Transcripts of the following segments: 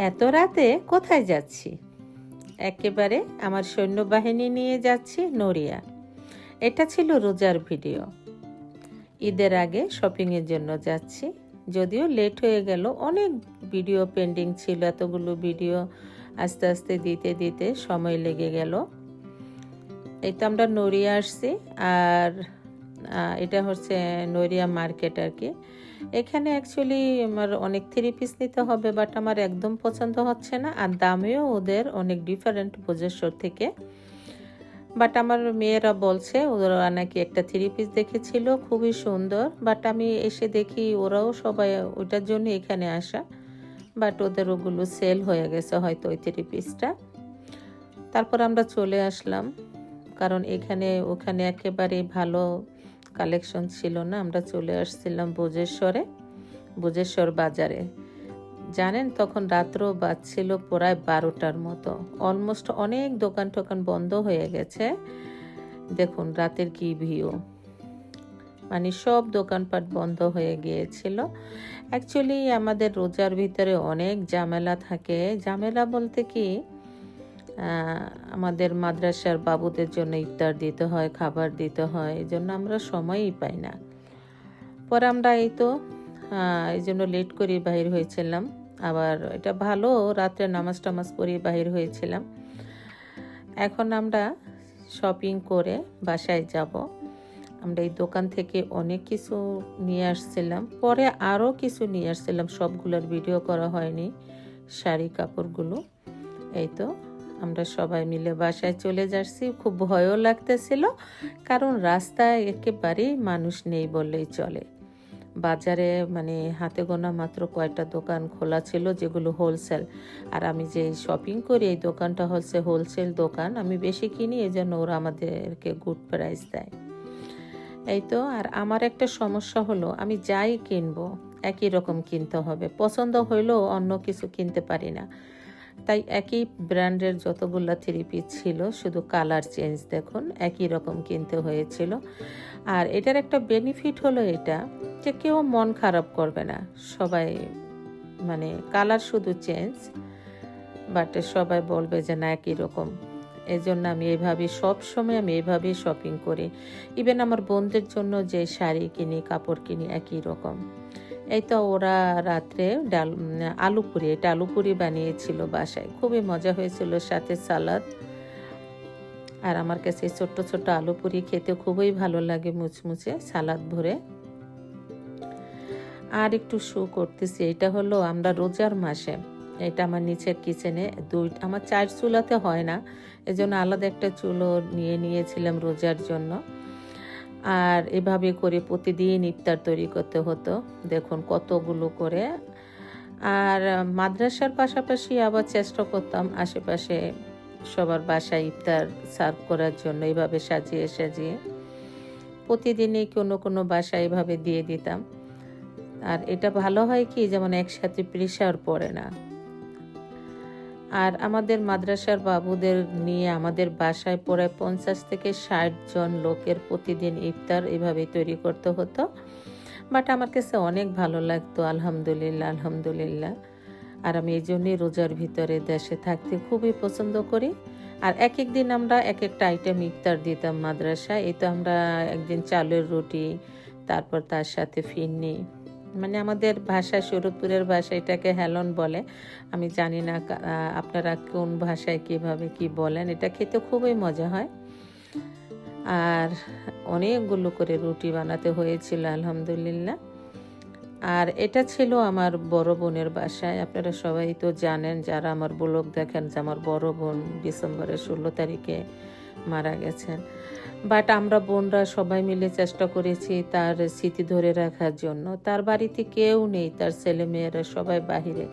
এত রাতে কোথায় যাচ্ছি? একেবারে আমার সৈন্যবাহিনী নিয়ে যাচ্ছি নড়িয়া। এটা ছিল রোজার ভিডিও। ঈদের আগে শপিংয়ের জন্য যাচ্ছি, যদিও লেট হয়ে গেল। অনেক ভিডিও পেন্ডিং ছিল, এতগুলো ভিডিও আস্তে আস্তে দিতে দিতে সময় লেগে গেল। এই তো আমরা নড়িয়া আসছি, আর এটা হচ্ছে নড়িয়া মার্কেট আর কি। এখানে অ্যাকচুয়ালি আমার অনেক থ্রি পিস নিতে হবে, বাট আমার একদম পছন্দ হচ্ছে না, আর দামেও ওদের অনেক ডিফারেন্ট ভোজেশ্বর থেকে। বাট আমার মেয়েরা বলছে ওরা নাকি একটা থ্রি পিস দেখেছিল খুবই সুন্দর, বাট আমি এসে দেখি ওরাও সবাই ওটার জন্য এখানে আসা, বাট ওদের ওগুলো সেল হয়ে গেছে হয়তো ওই থ্রি পিসটা। তারপর আমরা চলে আসলাম, কারণ ওখানে একেবারে ভালো কালেকশন ছিল না। আমরা চলে আসছিলাম ভোজেশ্বর বাজারে। জানেন, তখন রাত্র বাজছিল প্রায় 12টার মতো, অলমোস্ট অনেক দোকান টোকান বন্ধ হয়ে গেছে। দেখুন রাতের কি ভিউ, মানে সব দোকানপাট বন্ধ হয়ে গিয়েছিল। অ্যাকচুয়ালি আমাদের রোজার ভিতরে অনেক ঝামেলা থাকে। ঝামেলা বলতে কি, আমাদের মাদ্রাসার বাবুদের জন্য ইফতার দিতে হয়, খাবার দিতে হয়, এই জন্য আমরা সময়ই পাই না। পরে আমরা এই জন্য লেট করে বাহির হয়েছিলাম। আবার এটা ভালো, রাত্রে নামাজ টামাজ পড়ে বাহির হয়েছিলাম। এখন আমরা শপিং করে বাসায় যাব। আমরা এই দোকান থেকে অনেক কিছু নিয়ে আসছিলাম, পরে আরও কিছু নিয়ে আসছিলাম, সবগুলোর ভিডিও করা হয়নি, শাড়ি কাপড়গুলো। এই তো আমরা সবাই মিলে বাসায় চলে যাচ্ছি। খুব ভয়ও লাগতেছিল, কারণ রাস্তায় একেবারেই মানুষ নেই বললেই চলে। বাজারে মানে হাতে গোনা মাত্র কয়েকটা দোকান খোলা ছিল, যেগুলো হোলসেল। আর আমি যে শপিং করি এই দোকানটা হচ্ছে হোলসেল দোকান, আমি বেশি কিনি, এই জন্য ওরা আমাদেরকে গুড প্রাইস দেয়। এই তো, আর আমার একটা সমস্যা হলো, আমি যাই কিনবো একই রকম কিনতে হবে, পছন্দ হইলেও অন্য কিছু কিনতে পারি না। তাই একই ব্র্যান্ডের যতগুলো থ্রি পিস ছিল, শুধু কালার চেঞ্জ দেখুন, একই রকম কিনতে হয়েছিল। আর এটার একটা বেনিফিট হলো এটা যে কেউ মন খারাপ করবে না, সবাই মানে কালার শুধু চেঞ্জ, বাট সবাই বলবে যে না একই রকম। এই জন্য আমি সবসময় এইভাবেই শপিং করি। ইভেন আমার বোনদের জন্য যে শাড়ি কিনি, কাপড় কিনি, একই রকম। এই তো ওরা রাত্রে আলু পুরি বানিয়েছিল বাসায়, খুবই মজা হয়েছিল, সাথে সালাদ। আর আমার কাছে ছোট্ট ছোট্ট আলু পুরি খেতে খুবই ভালো লাগে, মুচমুচে সালাদ ভরে। আর একটু শো করতেছি, এটা হলো আমরা রোজার মাসে, এটা আমার নিচের কিচেনে আমার 4 চুলাতে হয় না, এজন্য আলাদা একটা চুলো নিয়েছিলাম রোজার জন্য। আর এভাবে করে প্রতিদিন ইফতার তৈরি করতে হতো, দেখুন কতগুলো করে। আর মাদ্রাসার পাশাপাশি আবার চেষ্টা করতাম আশেপাশে সবার বাসায় ইফতার সার্ভ করার জন্য, এইভাবে সাজিয়ে সাজিয়ে প্রতিদিনই কোনো বাসায় এভাবে দিয়ে দিতাম। আর এটা ভালো হয় কি, যেমন একসাথে প্রেশার পড়ে না। আর আমাদের মাদ্রাসার বাবুদের নিয়ে আমাদের বাসায় প্রায় 50 থেকে 60 জন লোকের প্রতিদিন ইফতার এভাবে তৈরি করতে হতো। বাট আমার কাছে অনেক ভালো লাগতো, আলহামদুলিল্লাহ। আর আমি এই জন্যই রোজার ভিতরে দেশে থাকতে খুবই পছন্দ করি। আর এক এক দিন আমরা এক একটা আইটেম ইফতার দিতাম মাদ্রাসায়। এই তো আমরা একদিন চালের রুটি, তারপর তার সাথে ফিরনি, মানে আমাদের ভাষায়, শরীয়তপুরের ভাষায় এটাকে হেলন বলে, আমি জানি না আপনারা কোন ভাষায় কিভাবে কি বলেন। এটা খেতে খুবই মজা হয়। আর অনেকগুলো করে রুটি বানাতে হয়েছিল, আলহামদুলিল্লাহ। আর এটা ছিল আমার বড় বোনের বাসায়। আপনারা সবাই তো জানেন, যারা আমার ব্লগ দেখেন, যে আমার বড় বোন ডিসেম্বরের 16 তারিখে মারা গেছেন। বাট আমরা বোনরা সবাই মিলে চেষ্টা করেছি তার স্মৃতি ধরে রাখার জন্য। তার বাড়িতে কেউ নেই, তার ছেলে মেয়েরা সবাই বাহিরে,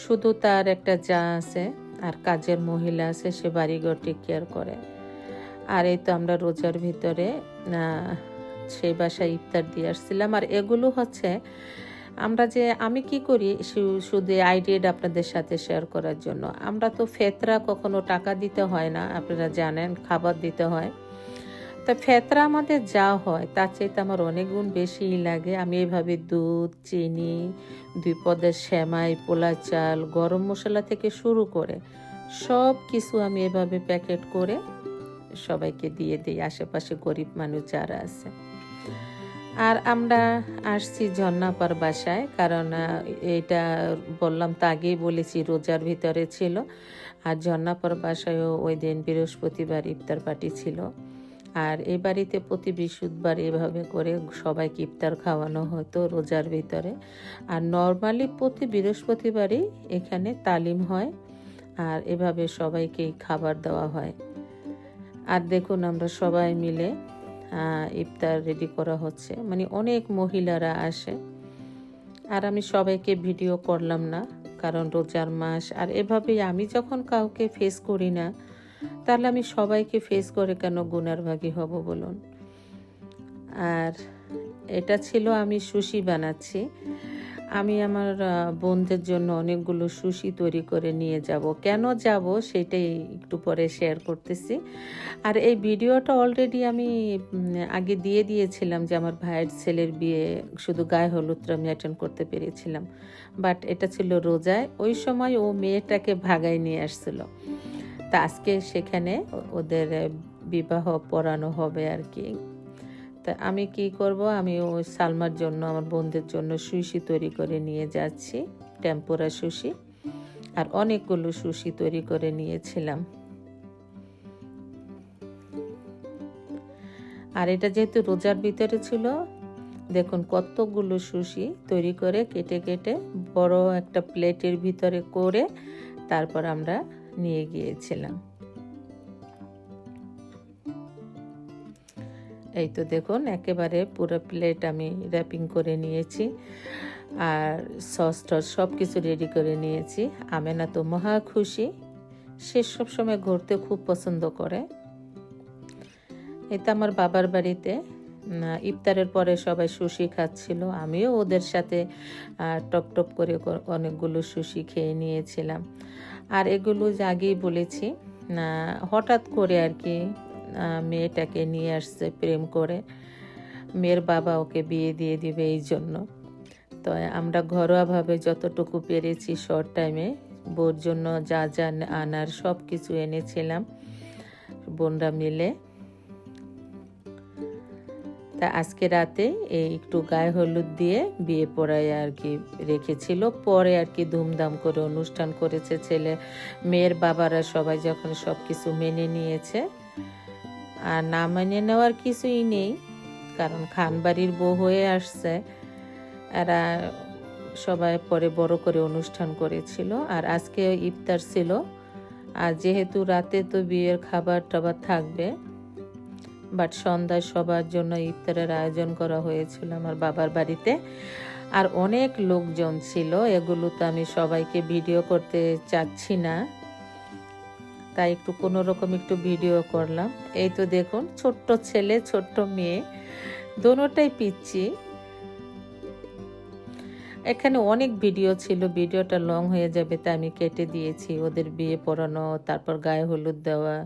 শুধু তার একটা যা আছে আর কাজের মহিলা আছে, সে বাড়িঘর টেক কেয়ার করে। আর এই তো আমরা রোজার ভিতরে সেই বাসায় ইফতার দিয়ে আসছিলাম। আর এগুলো হচ্ছে আমি কি করি, শুধু আইডিয়াটা আপনাদের সাথে শেয়ার করার জন্য। আমরা তো ফেতরা কখনো টাকা দিতে হয় না, আপনারা জানেন, খাবার দিতে হয়। তা ফেতরা আমাদের যা হয় তার চাইতে আমার অনেক গুণ বেশিই লাগে। আমি এভাবে দুধ, চিনি, 2 পদের সেমাই, পোলা চাল, গরম মশলা থেকে শুরু করে সব কিছু আমি এভাবে প্যাকেট করে সবাইকে দিয়ে দিই, আশেপাশে গরিব মানুষ যারা আছে। আর আমরা আসছি ঝর্ণাপার বাসায়, কারণ এটা বললাম তো আগেই বলেছি রোজার ভিতরে ছিল। আর ঝর্ণাপার বাসায়ও ওই দিন বৃহস্পতিবার ইফতার পার্টি ছিল। আর এই বাড়িতে প্রতি বৃহস্পতিবার এভাবে করে সবাইকে ইফতার খাওয়ানো হতো রোজার ভিতরে। আর নর্মালি প্রতি বৃহস্পতিবারই এখানে তালিম হয় আর এভাবে সবাইকে খাবার দেওয়া হয়। আর দেখুন আমরা সবাই মিলে ইফতার রেডি করা হচ্ছে, মানে অনেক মহিলারা আসে। আর আমি সবাইকে ভিডিও করলাম না, কারণ রোজার মাস। আর এভাবেই আমি যখন কাউকে ফেস করি না, তাহলে আমি সবাইকে ফেস করে কেন গুনার ভাগী হব বলুন। আর এটা ছিল আমি সুশি বানাচ্ছি। আমি আমার বোনদের জন্য অনেকগুলো সুশি তৈরি করে নিয়ে যাব। কেন যাব সেটাই একটু পরে শেয়ার করতেছি। আর এই ভিডিওটা অলরেডি আমি আগে দিয়ে দিয়েছিলাম যে আমার ভাইয়ের ছেলের বিয়ে, শুধু গায়ে হলুদটা আমি অ্যাটেন্ড করতে পেরেছিলাম। বাট এটা ছিল রোজায়, ওই সময় ও মেয়েটাকে ভাগায় নিয়ে আসছিল। তা আজকে সেখানে ওদের বিবাহ পড়ানো হবে আর কি। তা আমি কি করব, আমি ওই সালমার জন্য, আমার বোনদের জন্য সুশি তৈরি করে নিয়ে যাচ্ছি, টেম্পোরা সুশি। আর অনেকগুলো সুশি তৈরি করে নিয়েছিলাম। আর এটা যেহেতু রোজার ভিতরে ছিল, দেখুন কতগুলো সুশি তৈরি করে কেটে কেটে বড় একটা প্লেটের ভিতরে করে তারপর আমরা নিয়ে গিয়েছিলাম। এই তো দেখুন একেবারে পুরো প্লেট আমি র্যাপিং করে নিয়েছি আর সস টস সব কিছু রেডি করে নিয়েছি। আমেনা তো মহা খুশি, সে সবসময় ঘুরতে খুব পছন্দ করে। এটা আমার বাবার বাড়িতে ইফতারের পরে সবাই সুশি খাচ্ছিল, আমিও ওদের সাথে টপ টপ করে অনেকগুলো সুশি খেয়ে নিয়েছিলাম। আর এগুলো আগেই বলেছি, হঠাৎ করে আর কি মেয়েটাকে নিয়ে আসছে প্রেম করে, মেয়ের বাবা ওকে বিয়ে দিয়ে দিবে এই জন্য। তো আমরা ঘরোয়াভাবে যতটুকু পেরেছি শর্ট টাইমে বোর জন্য যা যা আনার সব কিছু এনেছিলাম বোনরা মিলে। তা আজকে রাতে এই একটু গায়ে হলুদ দিয়ে বিয়ে পড়ায় আর কি রেখেছিল, পরে আর কি ধুমধাম করে অনুষ্ঠান করেছে ছেলে মেয়ের বাবারা সবাই, যখন সব কিছু মেনে নিয়েছে। আর না মেনে নেওয়ার কিছুই নেই, কারণ খানবাড়ির বউ হয়ে আসছে। এরা সবাই পরে বড় করে অনুষ্ঠান করেছিল। আর আজকে ইফতার ছিল, আর যেহেতু রাতে তো বিয়ের খাবার টাবার থাকবে, বাট সন্ধ্যায় সবার জন্য ইফতারের আয়োজন করা হয়েছিল আমার বাবার বাড়িতে। আর অনেক লোকজন ছিল, এগুলো তো আমি সবাইকে ভিডিও করতে চাচ্ছি না, তাই একটু কোনো রকম একটু ভিডিও করলাম। এই তো দেখুন ছোট্ট ছেলে ছোট্ট মেয়ে দোনোটাই পিচ্ছি। এখানে অনেক ভিডিও ছিল, ভিডিওটা লং হয়ে যাবে তাই আমি কেটে দিয়েছি। ওদের বিয়ে পড়ানো, তারপর গায়ে হলুদ দেওয়া,